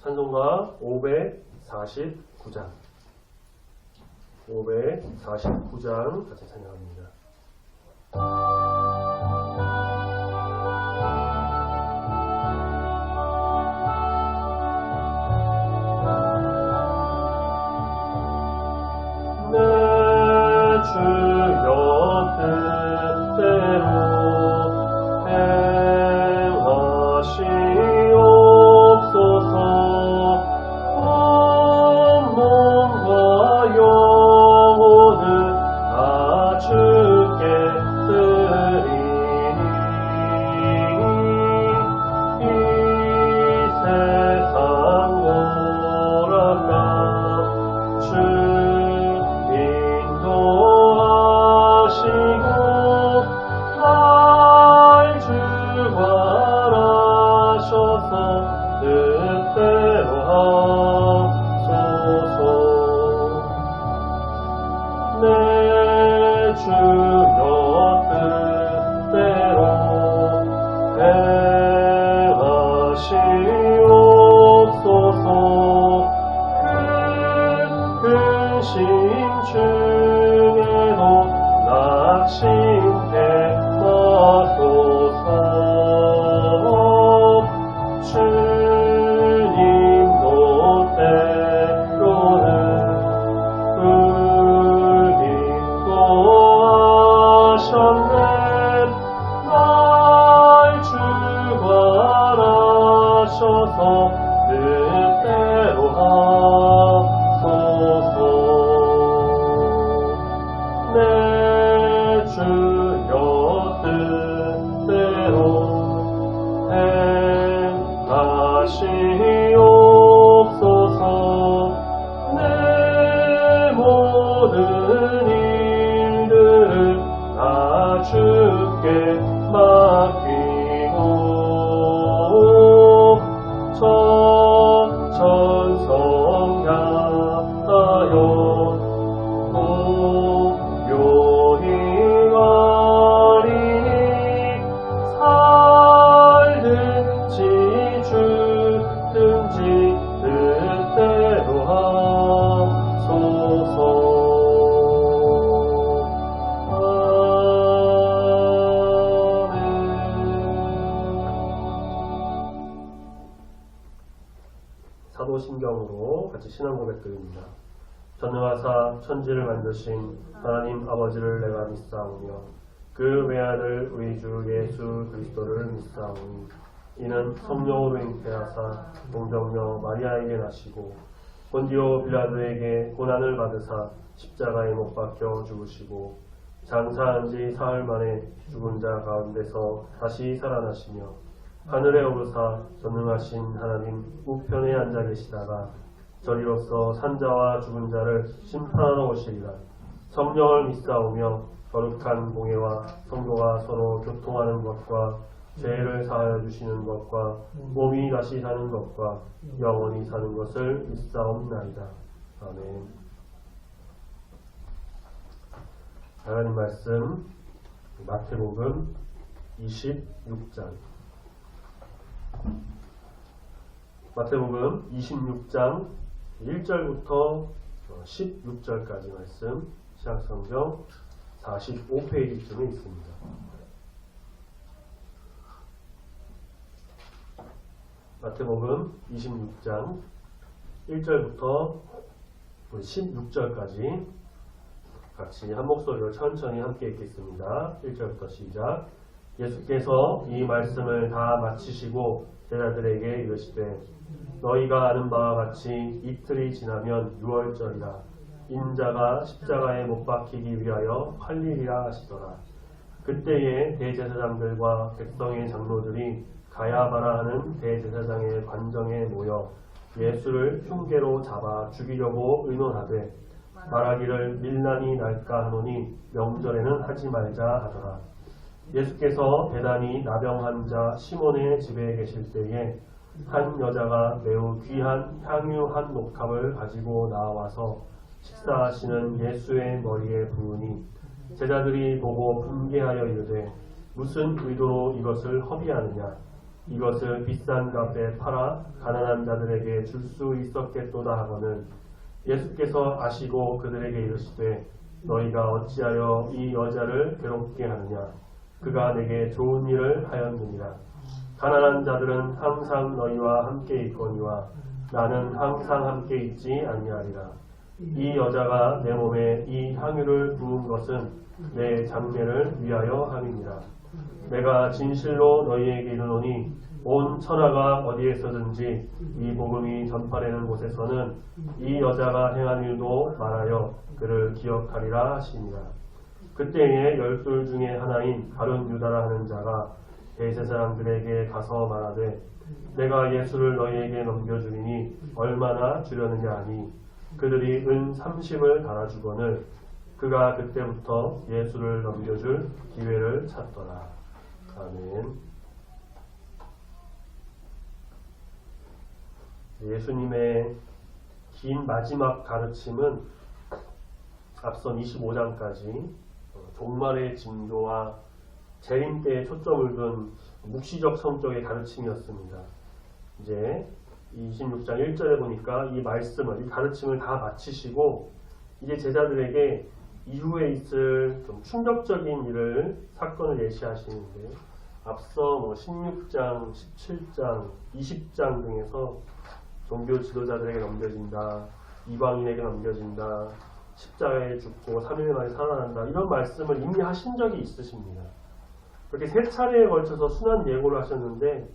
찬송가 549장. 549장 같이 찬양합니다. 내 주여 뜻대로 행하시옵소서. 온 몸과 영혼을 다 주께 드리니 이 세상 오락가 주 인도하시고 날 주관하셔서 뜻대로 하소서. 내 주여 뜻대로 행하시옵소서. 근심 중에도 낙심해 마소서. 주님도 때로는 불기도 하셨네. 날 주관하셔서 뜻대로 하소서. 내 주여 뜻대로 행하시옵소서. 내 모든 일들을 다 주께 맡기고 천성 향하여 고요히 가리니 살든지 죽든지 뜻대로 하소서. 사도신경으로 같이 신앙 고백드립니다. 전능하사 천지를 만드신 하나님 아버지를 내가 믿사오며 그 외아들 우리 주 예수 그리스도를 믿사오니 이는 성령으로 잉태하사 동정녀 마리아에게 나시고 본디오 빌라도에게 고난을 받으사 십자가에 못 박혀 죽으시고 장사한 지 사흘 만에 죽은 자 가운데서 다시 살아나시며 하늘에 오르사 전능하신 하나님 우편에 앉아 계시다가 저리로서 산자와 죽은 자를 심판하러 오시리라. 성령을 믿사오며 거룩한 공예와 성도가 서로 교통하는 것과 죄를 사하여 주시는 것과 몸이 다시 사는 것과 영원히 사는 것을 믿사옵나이다. 아멘. 하나님 말씀 마태복음 26장. 마태복음 26장 1절부터 16절까지 말씀 신약성경 45페이지쯤에 있습니다. 마태복음 26장 1절부터 16절까지 같이 한 목소리로 천천히 함께 읽겠습니다. 1절부터 시작. 예수께서 이 말씀을 다 마치시고 제자들에게 이르시되 너희가 아는 바와 같이 이틀이 지나면 유월절이라 인자가 십자가에 못 박히기 위하여 팔리리라 하시더라. 그때에 대제사장들과 백성의 장로들이 가야바라 하는 대제사장의 관정에 모여 예수를 흉계로 잡아 죽이려고 의논하되 말하기를 밀란이 날까 하노니 명절에는 하지 말자 하더라. 예수께서 배단이 나병 자 시몬의 집에 계실 때에 한 여자가 매우 귀한 향유 한 녹합을 가지고 나와서 식사하시는 예수의 머리에 부으니 제자들이 보고 분개하여 이르되 무슨 의도로 이것을 허비하느냐. 이것을 비싼 값에 팔아 가난한 자들에게 줄 수 있었겠도다 하거늘 예수께서 아시고 그들에게 이르시되 너희가 어찌하여 이 여자를 괴롭게 하느냐 그가 내게 좋은 일을 하였느니라. 가난한 자들은 항상 너희와 함께 있거니와 나는 항상 함께 있지 아니하리라. 이 여자가 내 몸에 이 향유를 부은 것은 내 장례를 위하여 함이니라. 내가 진실로 너희에게 이르노니 온 천하가 어디에서든지 이 복음이 전파되는 곳에서는 이 여자가 행한 일도 말하여 그를 기억하리라 하시니라. 그때에 12 중에 하나인 가룟 유다라 하는 자가 대제사장들에게 가서 말하되 내가 예수를 너희에게 넘겨주리니 얼마나 주려느냐 하니 그들이 은 30을 달아주거늘 그가 그때부터 예수를 넘겨줄 기회를 찾더라. 아멘. 예수님의 긴 마지막 가르침은 앞선 25장까지 종말의 징조와 재림 때에 초점을 둔 묵시적 성격의 가르침이었습니다. 이제 26장 1절에 보니까 이 말씀을, 이 가르침을 다 마치시고 이제 제자들에게 이후에 있을 좀 충격적인 사건을 예시하시는데 앞서 16장, 17장, 20장 등에서 종교 지도자들에게 넘겨진다, 이방인에게 넘겨진다, 십자가에 죽고 3일 만에 살아난다 이런 말씀을 이미 하신 적이 있으십니다. 그렇게 3차례에 걸쳐서 순한 예고를 하셨는데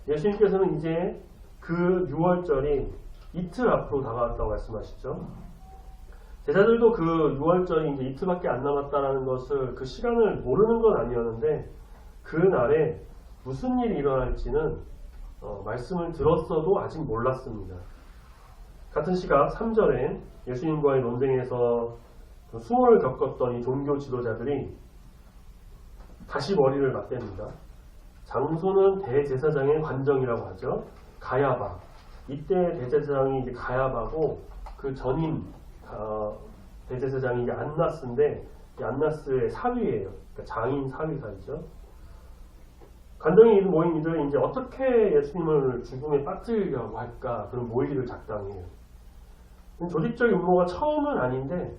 예수님께서는 이제 그 6월절이 이틀 앞으로 다가왔다고 말씀하시죠. 제자들도 그 6월절이 이제 이틀밖에 안 남았다는 것을 그 시간을 모르는 건 아니었는데 그 날에 무슨 일이 일어날지는 말씀을 들었어도 아직 몰랐습니다. 같은 시각 3절에 예수님과의 논쟁에서 수모를 겪었던 이 종교 지도자들이 다시 머리를 맞댑니다. 장소는 대제사장의 관정이라고 하죠. 가야바. 이때 대제사장이 이제 가야바고 그 전임 대제사장이 이제 안나스인데 안나스의 사위예요. 그러니까 장인 사위 사이죠. 관정에 모인 이들은 이제 어떻게 예수님을 죽음에 빠뜨리려고 할까 그런 모의를 작당해요. 조직적인 음모가 처음은 아닌데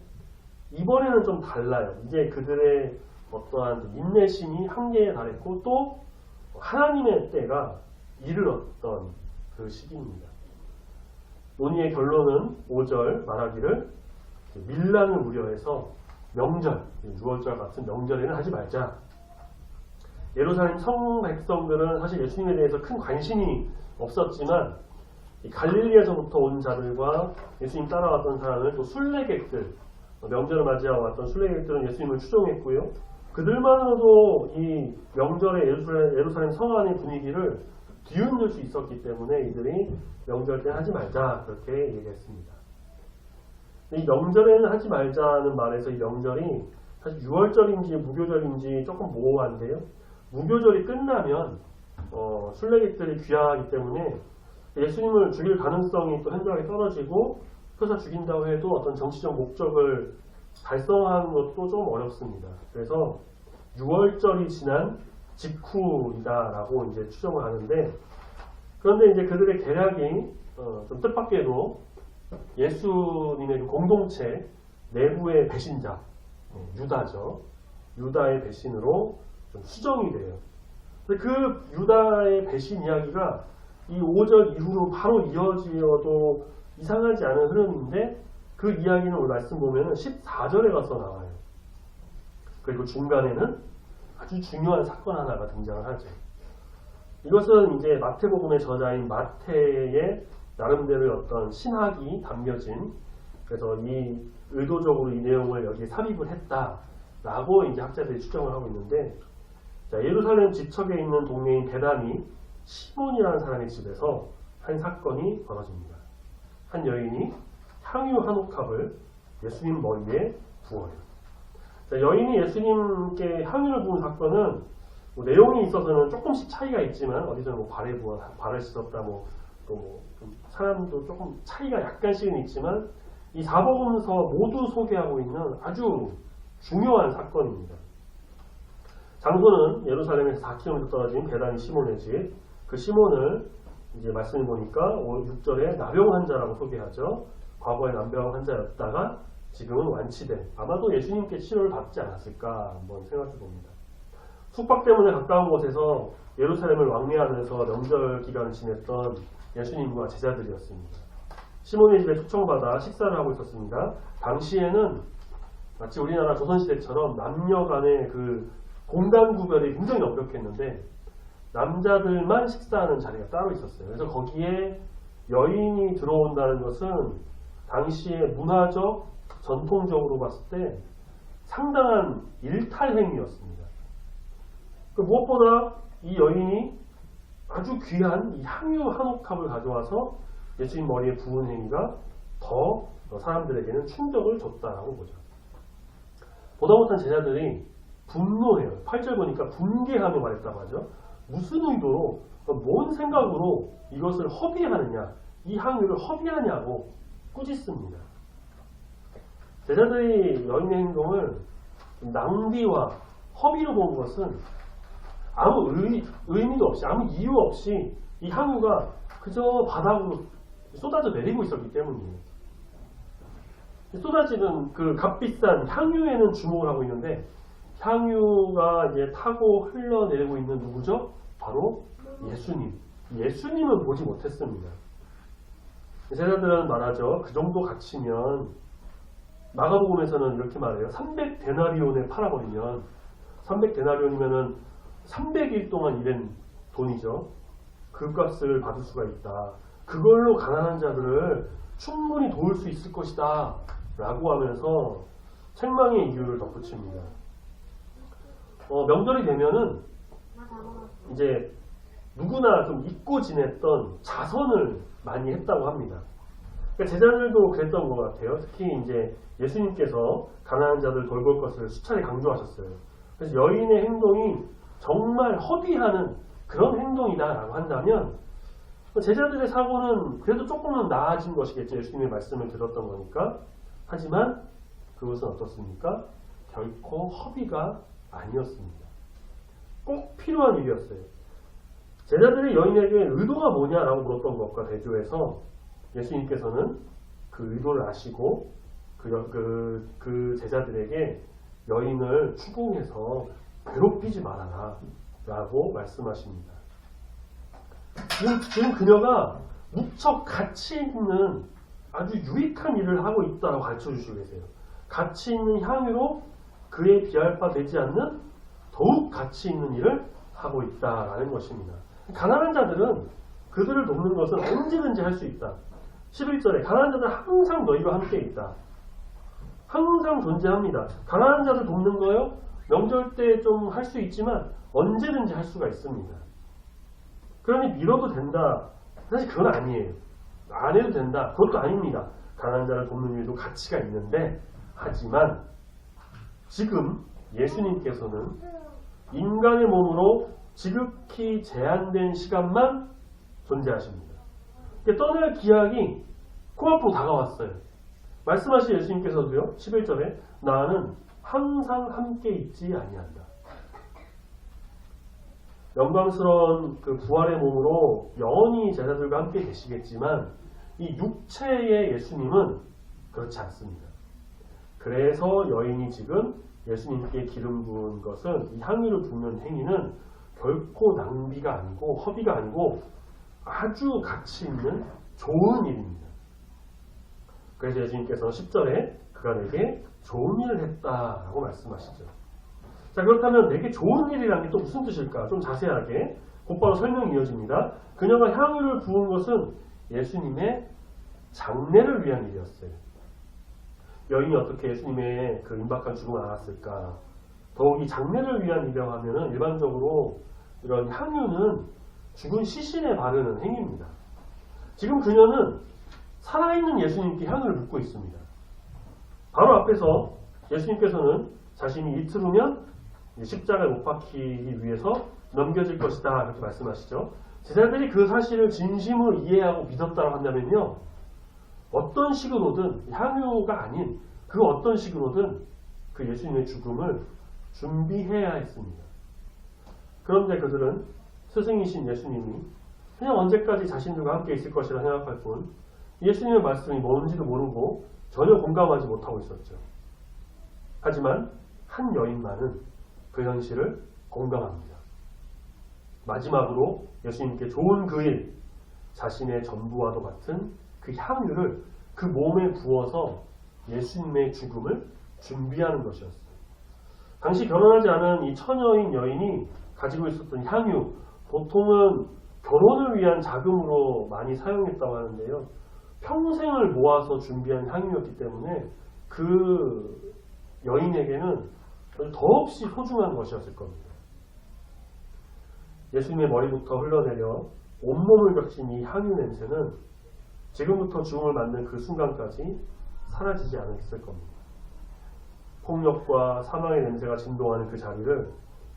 이번에는 좀 달라요. 이제 그들의 어떠한 인내심이 한계에 달했고 또 하나님의 때가 이르렀던 그 시기입니다. 논의의 결론은 5절 말하기를 밀란을 우려해서 명절, 6월절 같은 명절에는 하지 말자. 예루살렘 성 백성들은 사실 예수님에 대해서 큰 관심이 없었지만 갈릴리에서부터 온 자들과 예수님 따라왔던 사람을 또 순례객들, 명절을 맞이하고 왔던 순례객들은 예수님을 추종했고요. 그들만으로도 이 명절의 예루살렘 성 안의 분위기를 뒤흔들 수 있었기 때문에 이들이 명절 때 하지 말자 그렇게 얘기했습니다. 이 명절에는 하지 말자는 말에서 이 명절이 사실 6월절인지 무교절인지 조금 모호한데요. 무교절이 끝나면 순례객들이 귀화하기 때문에 예수님을 죽일 가능성이 또 현저하게 떨어지고 그래서 죽인다고 해도 어떤 정치적 목적을 달성하는 것도 좀 어렵습니다. 그래서 6월절이 지난 직후이다라고 이제 추정을 하는데 그런데 이제 그들의 계략이 좀 뜻밖에도 예수님의 그 공동체 내부의 배신자 유다죠. 유다의 배신으로 좀 수정이 돼요. 그 유다의 배신 이야기가 이 5절 이후로 바로 이어지어도 이상하지 않은 흐름인데 그 이야기는 오늘 말씀 보면 14절에 가서 나와요. 그리고 중간에는 아주 중요한 사건 하나가 등장을 하죠. 이것은 이제 마태복음의 저자인 마태의 나름대로의 어떤 신학이 담겨진 그래서 이 의도적으로 이 내용을 여기에 삽입을 했다라고 이제 학자들이 추정을 하고 있는데 자, 예루살렘 지척에 있는 동네인 베다니 시몬이라는 사람의 집에서 한 사건이 벌어집니다. 한 여인이 향유 한 옥합을 예수님 머리에 부어요. 자, 여인이 예수님께 향유를 부은 사건은 내용이 있어서는 조금씩 차이가 있지만 어디서는 발을 씻었다 사람도 조금 차이가 약간씩은 있지만 이 사복음서 모두 소개하고 있는 아주 중요한 사건입니다. 장소는 예루살렘에서 4km 떨어진 베다니 시몬의 집. 그 시몬을 이제 말씀해 보니까 6절에 나병 환자라고 소개하죠. 과거에 난병 환자였다가 지금은 완치된, 아마도 예수님께 치료를 받지 않았을까 한번 생각해 봅니다. 숙박 때문에 가까운 곳에서 예루살렘을 왕래하면서 명절 기간을 지냈던 예수님과 제자들이었습니다. 시몬의 집에 초청받아 식사를 하고 있었습니다. 당시에는 마치 우리나라 조선시대처럼 남녀 간의 그 공간 구별이 굉장히 엄격했는데 남자들만 식사하는 자리가 따로 있었어요. 그래서 거기에 여인이 들어온다는 것은 당시의 문화적, 전통적으로 봤을 때 상당한 일탈 행위였습니다. 무엇보다 이 여인이 아주 귀한 이 향유 한 옥합을 가져와서 예수님 머리에 부은 행위가 더 사람들에게는 충격을 줬다라고 보죠. 보다 못한 제자들이 분노해요. 8절 보니까 분개하며 말했다고 하죠. 무슨 의도로, 뭔 생각으로 이것을 허비하느냐, 이 향유를 허비하냐고 꾸짖습니다. 제자들이 여인의 행동을 낭비와 허비로 본 것은 아무 의미도 없이, 아무 이유 없이 이 향유가 그저 바닥으로 쏟아져 내리고 있었기 때문이에요. 쏟아지는 그 값비싼 향유에는 주목을 하고 있는데 향유가 이제 타고 흘러내리고 있는 누구죠? 바로 예수님. 예수님은 보지 못했습니다. 제자들은 말하죠. 그 정도 가치면 마가복음에서는 이렇게 말해요. 300데나리온에 팔아버리면 300데나리온이면은 300일 동안 일한 돈이죠. 그 값을 받을 수가 있다. 그걸로 가난한 자들을 충분히 도울 수 있을 것이다. 라고 하면서 책망의 이유를 덧붙입니다. 명절이 되면은 이제 누구나 좀 잊고 지냈던 자선을 많이 했다고 합니다. 그러니까 제자들도 그랬던 것 같아요. 특히 이제 예수님께서 가난한 자들 돌볼 것을 수차례 강조하셨어요. 그래서 여인의 행동이 정말 허비하는 그런 행동이다라고 한다면 제자들의 사고는 그래도 조금은 나아진 것이겠죠. 예수님의 말씀을 들었던 거니까. 하지만 그것은 어떻습니까? 결코 허비가 아니었습니다. 꼭 필요한 일이었어요. 제자들이 여인에게 의도가 뭐냐라고 물었던 것과 대조해서 예수님께서는 그 의도를 아시고 그 제자들에게 여인을 추궁해서 괴롭히지 말아라 라고 말씀하십니다. 지금 그녀가 무척 가치 있는 아주 유익한 일을 하고 있다고 가르쳐 주시고 계세요. 가치 있는 향유로 그에 비할 바 되지 않는 더욱 가치 있는 일을 하고 있다라는 것입니다. 가난한 자들은 그들을 돕는 것은 언제든지 할 수 있다. 11절에 가난한 자들은 항상 너희와 함께 있다. 항상 존재합니다. 가난한 자들 돕는 거요. 명절 때 좀 할 수 있지만 언제든지 할 수가 있습니다. 그러니 밀어도 된다. 사실 그건 아니에요. 안 해도 된다. 그것도 아닙니다. 가난한 자를 돕는 일도 가치가 있는데 하지만 지금 예수님께서는 인간의 몸으로 지극히 제한된 시간만 존재하십니다. 떠날 기약이 코앞으로 다가왔어요. 말씀하신 예수님께서도요. 11절에 나는 항상 함께 있지 아니한다. 영광스러운 그 부활의 몸으로 영원히 제자들과 함께 계시겠지만 이 육체의 예수님은 그렇지 않습니다. 그래서 여인이 지금 예수님께 기름 부은 것은 이 향유를 붓는 행위는 결코 낭비가 아니고 허비가 아니고 아주 가치 있는 좋은 일입니다. 그래서 예수님께서 10절에 그가 내게 좋은 일을 했다라고 말씀하시죠. 자, 그렇다면 내게 좋은 일이라는 게 또 무슨 뜻일까? 좀 자세하게 곧바로 설명이 이어집니다. 그녀가 향유를 부은 것은 예수님의 장례를 위한 일이었어요. 여인이 어떻게 예수님의 그 임박한 죽음을 알았을까? 더욱이 장례를 위한 일이라고 하면은 일반적으로 이런 향유는 죽은 시신에 바르는 행위입니다. 지금 그녀는 살아있는 예수님께 향유를 붓고 있습니다. 바로 앞에서 예수님께서는 자신이 이틀 후면 십자가에 못 박히기 위해서 넘겨질 것이다 이렇게 말씀하시죠. 제자들이 그 사실을 진심으로 이해하고 믿었다고 한다면요. 어떤 식으로든 향유가 아닌 그 어떤 식으로든 그 예수님의 죽음을 준비해야 했습니다. 그런데 그들은 스승이신 예수님이 그냥 언제까지 자신들과 함께 있을 것이라 생각할 뿐 예수님의 말씀이 뭔지도 모르고 전혀 공감하지 못하고 있었죠. 하지만 한 여인만은 그 현실을 공감합니다. 마지막으로 예수님께 좋은 그 일, 자신의 전부와도 같은 그 향유를 그 몸에 부어서 예수님의 죽음을 준비하는 것이었어요. 당시 결혼하지 않은 이 처녀인 여인이 가지고 있었던 향유, 보통은 결혼을 위한 자금으로 많이 사용했다고 하는데요. 평생을 모아서 준비한 향유였기 때문에 그 여인에게는 더없이 소중한 것이었을 겁니다. 예수님의 머리부터 흘러내려 온몸을 적신 이 향유 냄새는 지금부터 죽음을 맞는 그 순간까지 사라지지 않았을 겁니다. 폭력과 사망의 냄새가 진동하는 그 자리를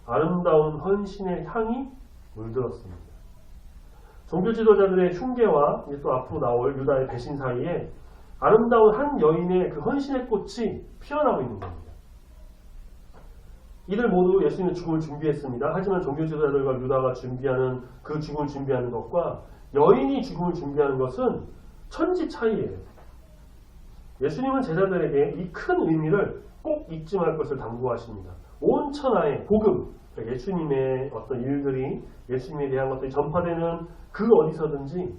아름다운 헌신의 향이 물들었습니다. 종교 지도자들의 흉계와 또 앞으로 나올 유다의 배신 사이에 아름다운 한 여인의 그 헌신의 꽃이 피어나고 있는 겁니다. 이들 모두 예수님의 죽음을 준비했습니다. 하지만 종교 지도자들과 유다가 준비하는 그 죽음을 준비하는 것과 여인이 죽음을 준비하는 것은 천지 차이예요. 예수님은 제자들에게 이 큰 의미를 꼭 잊지 말 것을 당부하십니다. 온 천하의 복음, 예수님의 어떤 일들이 예수님에 대한 것들이 전파되는 그 어디서든지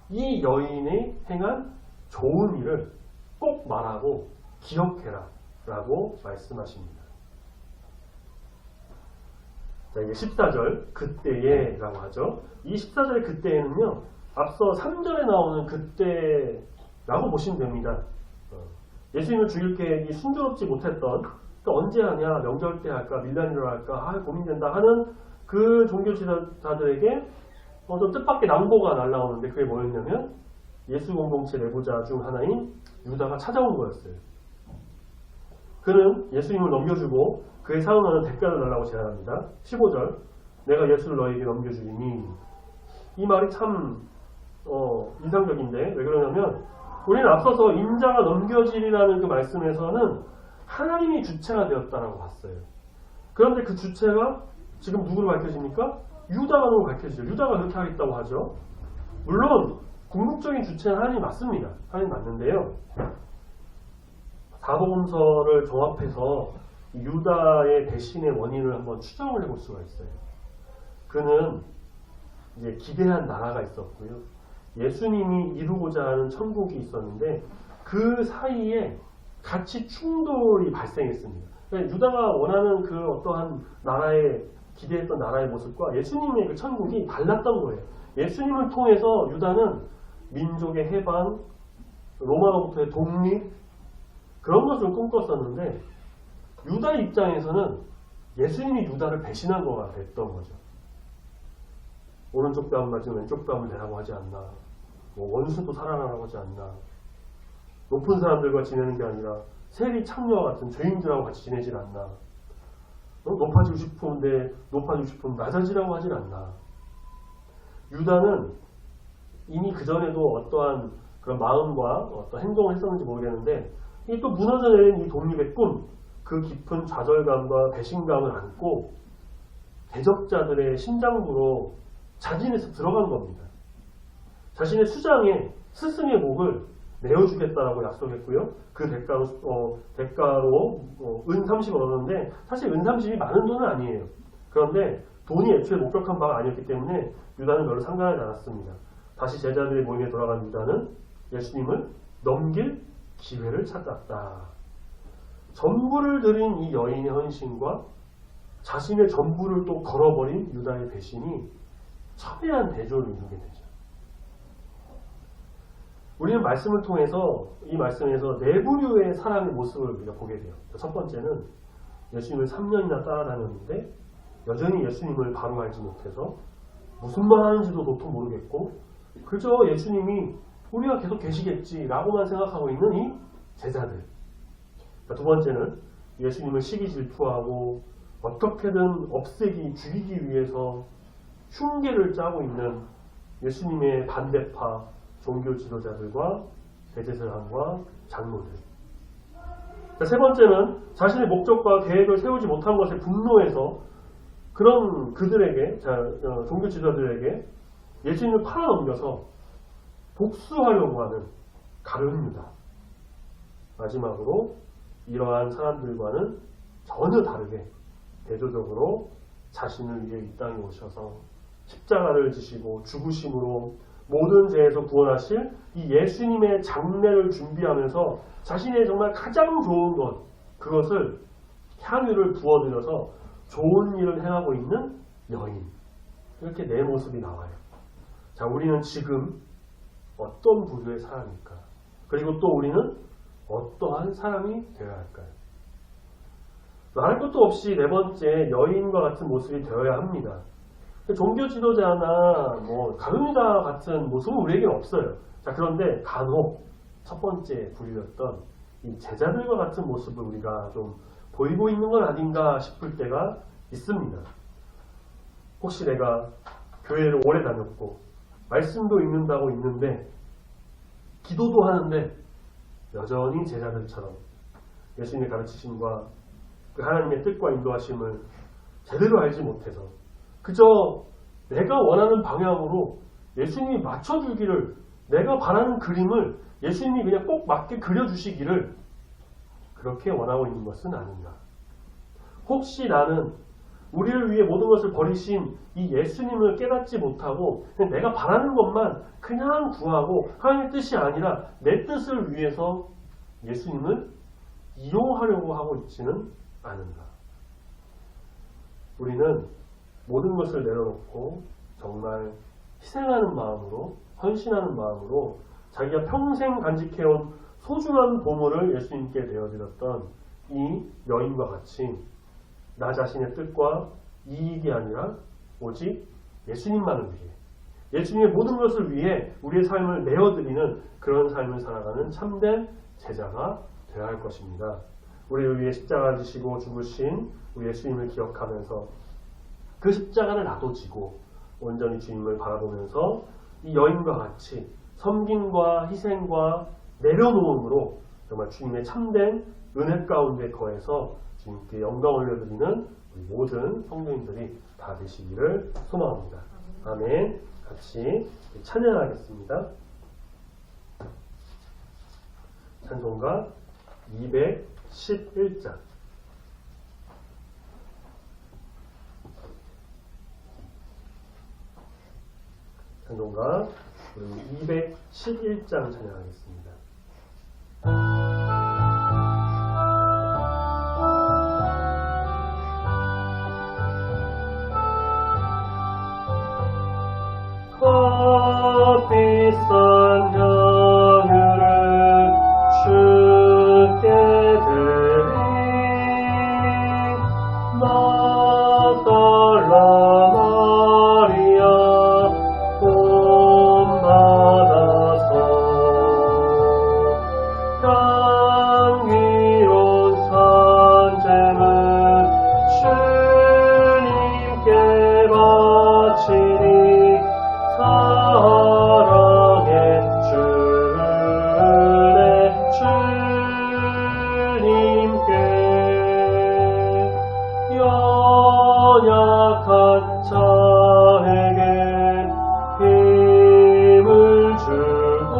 이 여인이 행한 좋은 일을 꼭 말하고 기억해라 라고 말씀하십니다. 자, 이게 14절 그때에 라고 하죠. 이 14절의 그때에는요, 앞서 3절에 나오는 그때라고 보시면 됩니다. 예수님을 죽일 계획이 순조롭지 못했던, 또 언제 하냐, 명절 때 할까, 밀란이로 할까, 고민된다 하는 그 종교 지도자들에게 좀 뜻밖의 낭보가 날라오는데 그게 뭐였냐면 예수 공동체 내부자 중 하나인 유다가 찾아온 거였어요. 그는 예수님을 넘겨주고 그에 상응하는 대가를 달라고 제안합니다. 15절 내가 예수를 너에게 넘겨주리니. 이 말이 참 인상적인데 왜 그러냐면 우리는 앞서서 인자가 넘겨지리라는 그 말씀에서는 하나님이 주체가 되었다라고 봤어요. 그런데 그 주체가 지금 누구로 밝혀집니까? 유다로 밝혀지죠. 유다가 그렇게 하겠다고 하죠. 물론 궁극적인 주체는 하나님이 맞습니다. 하나님이 맞는데요. 사복음서를 종합해서 유다의 배신의 원인을 한번 추정을 해볼 수가 있어요. 그는 이제 기대한 나라가 있었고요. 예수님이 이루고자 하는 천국이 있었는데 그 사이에 같이 충돌이 발생했습니다. 그러니까 유다가 원하는 그 어떠한 나라의 기대했던 나라의 모습과 예수님의 그 천국이 달랐던 거예요. 예수님을 통해서 유다는 민족의 해방, 로마로부터의 독립 그런 것을 꿈꿨었는데 유다 입장에서는 예수님이 유다를 배신한 거가 됐던 거죠. 오른쪽 뺨 맞으면 왼쪽 뺨을 대라고 하지 않나. 원수도 살아나라고 하지 않나. 높은 사람들과 지내는 게 아니라 세리 창녀와 같은 죄인들하고 같이 지내질 않나. 높아지고 싶은데 높아지고 싶으면 낮아지라고 하질 않나. 유다는 이미 그전에도 어떠한 그런 마음과 어떤 행동을 했었는지 모르겠는데 이 또 무너져내린 이 독립의 꿈, 그 깊은 좌절감과 배신감을 안고 대적자들의 심장부로 자진해서 들어간 겁니다. 자신의 수장에 스승의 목을 내어주겠다라고 약속했고요. 그 대가로 은 30을 얻었는데 사실 은 30이 많은 돈은 아니에요. 그런데 돈이 애초에 목적한 바가 아니었기 때문에 유다는 별로 상관하지 않았습니다. 다시 제자들의 모임에 돌아간 유다는 예수님을 넘길 기회를 찾았다. 전부를 드린 이 여인의 헌신과 자신의 전부를 또 걸어버린 유다의 배신이 첨예한 대조를 이루게 되죠. 우리는 말씀을 통해서 이 말씀에서 네 부류의 사람의 모습을 우리가 보게 돼요. 첫 번째는 예수님을 3년이나 따라다녔는데 여전히 예수님을 바로 알지 못해서 무슨 말 하는지도 도통 모르겠고 그저 예수님이 우리가 계속 계시겠지라고만 생각하고 있는 이 제자들. 두 번째는 예수님을 시기 질투하고 어떻게든 없애기, 죽이기 위해서 흉계를 짜고 있는 예수님의 반대파 종교 지도자들과 대제사장과 장로들. 세 번째는 자신의 목적과 계획을 세우지 못한 것에 분노해서 그런 그들에게, 종교 지도자들에게 예수님을 팔아넘겨서 복수하려고 하는 가룟 유다. 마지막으로 이러한 사람들과는 전혀 다르게 대조적으로 자신을 위해 이 땅에 오셔서 십자가를 지시고 죽으심으로 모든 죄에서 구원하실 이 예수님의 장례를 준비하면서 자신의 정말 가장 좋은 것, 그것을 향유를 부어드려서 좋은 일을 행하고 있는 여인. 이렇게 내 모습이 나와요. 자, 우리는 지금 어떤 부류의 사람일까? 그리고 또 우리는 어떠한 사람이 되어야 할까요? 말할 것도 없이 네 번째 여인과 같은 모습이 되어야 합니다. 종교 지도자나 가룟 유다 같은 모습은 우리에게는 없어요. 자, 그런데 간혹 첫 번째 부류였던 이 제자들과 같은 모습을 우리가 좀 보이고 있는 건 아닌가 싶을 때가 있습니다. 혹시 내가 교회를 오래 다녔고 말씀도 읽는다고 있는데 기도도 하는데 여전히 제자들처럼 예수님의 가르치심과 그 하나님의 뜻과 인도하심을 제대로 알지 못해서 그저 내가 원하는 방향으로 예수님이 맞춰주기를, 내가 바라는 그림을 예수님이 그냥 꼭 맞게 그려주시기를 그렇게 원하고 있는 것은 아닌가. 혹시 나는 우리를 위해 모든 것을 버리신 이 예수님을 깨닫지 못하고 그냥 내가 바라는 것만 그냥 구하고 하나님의 뜻이 아니라 내 뜻을 위해서 예수님을 이용하려고 하고 있지는 않은가. 우리는 모든 것을 내려놓고 정말 희생하는 마음으로, 헌신하는 마음으로 자기가 평생 간직해온 소중한 보물을 예수님께 내어드렸던 이 여인과 같이 나 자신의 뜻과 이익이 아니라 오직 예수님만을 위해, 예수님의 모든 것을 위해 우리의 삶을 내어드리는 그런 삶을 살아가는 참된 제자가 되어야 할 것입니다. 우리를 위해 십자가를 지시고 죽으신 우리 예수님을 기억하면서 그 십자가를 나도 지고 온전히 주님을 바라보면서 이 여인과 같이 섬김과 희생과 내려놓음으로 정말 주님의 참된 은혜 가운데 거해서 주님께 영광 올려드리는 우리 모든 성도님들이 다 되시기를 소망합니다. 아멘. 같이 찬양하겠습니다. 찬송가 211장. 찬송가 211장 찬양하겠습니다. 비싼 향유를 주께 드리 막달라 마리아 본받아서 향기로운 산재는 주님께 바치니 사랑의 주님께 연약한 자에게 힘을 주고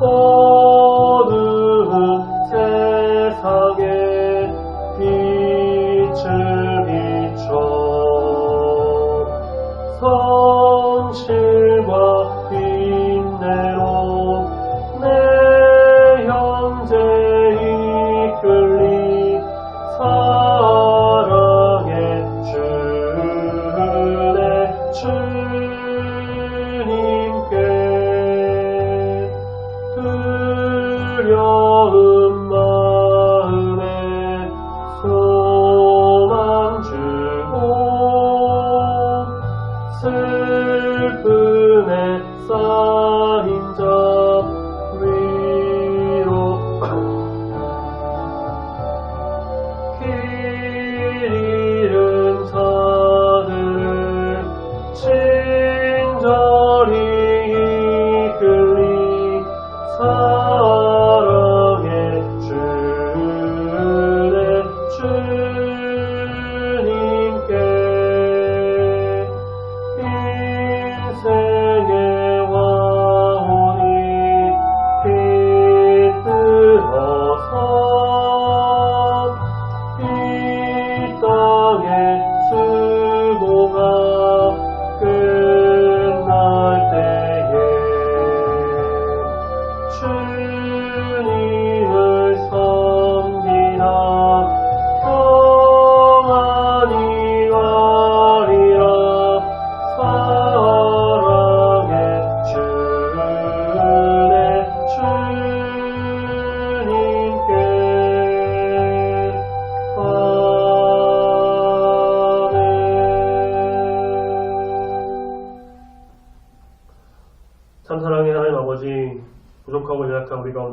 어두운 세상에 빛을 비춰 성실과 인내로 내 형제 이끌리 사랑의 주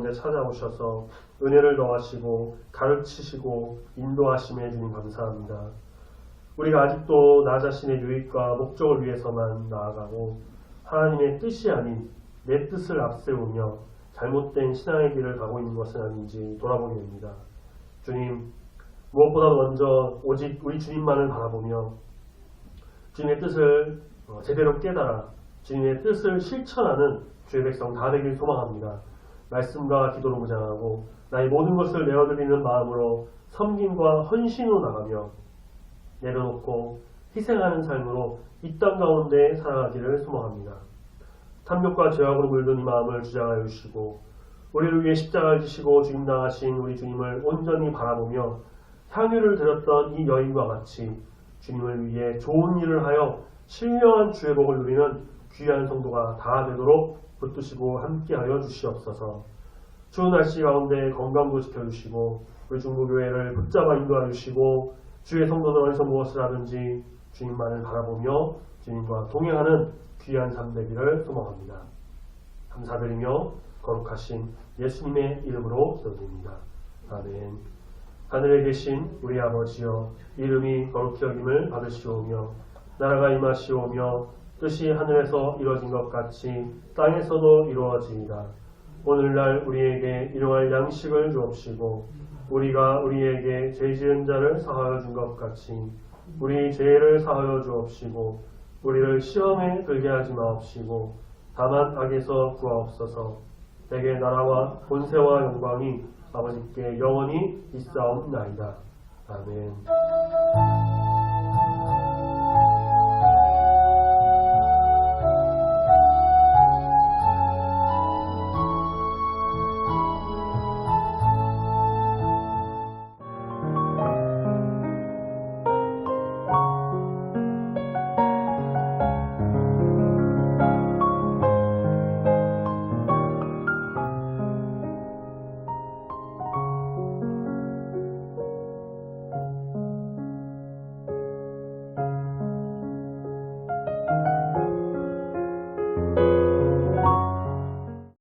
가운데 찾아오셔서 은혜를 더하시고 가르치시고 인도하심에 주님 감사합니다. 우리가 아직도 나 자신의 유익과 목적을 위해서만 나아가고 하나님의 뜻이 아닌 내 뜻을 앞세우며 잘못된 신앙의 길을 가고 있는 것은 아닌지 돌아보게 됩니다. 주님, 무엇보다 먼저 오직 우리 주님만을 바라보며 주님의 뜻을 제대로 깨달아 주님의 뜻을 실천하는 주의 백성 다 되길 소망합니다. 말씀과 기도로 무장하고 나의 모든 것을 내어드리는 마음으로 섬김과 헌신으로 나가며 내려놓고 희생하는 삶으로 이 땅 가운데 살아가기를 소망합니다. 탐욕과 죄악으로 물든 이 마음을 주장하여 주시고 우리를 위해 십자가를 지시고 죽임당하신 우리 주님을 온전히 바라보며 향유를 드렸던 이 여인과 같이 주님을 위해 좋은 일을 하여 신령한 주의 복을 누리는 귀한 성도가 다 되도록 붙드시고 함께하여 주시옵소서. 추운 날씨 가운데 건강도 지켜주시고 우리 중보교회를 붙잡아 인도하여 주시고 주의 성도들 어디서 무엇을 하든지 주님만을 바라보며 주님과 동행하는 귀한 삶 되기를 소망합니다. 감사드리며 거룩하신 예수님의 이름으로 기도드립니다. 아멘. 하늘에 계신 우리 아버지여, 이름이 거룩히 여김을 받으시오며 나라가 임하시오며 뜻이 하늘에서 이루어진 것 같이 땅에서도 이루어지이다. 오늘날 우리에게 일용할 양식을 주옵시고 우리가 우리에게 죄 지은 자를 사하여 준 것 같이 우리 죄를 사하여 주옵시고 우리를 시험에 들게 하지 마옵시고 다만 악에서 구하옵소서. 내게 나라와 본세와 영광이 아버지께 영원히 있사옵나이다. 아멘.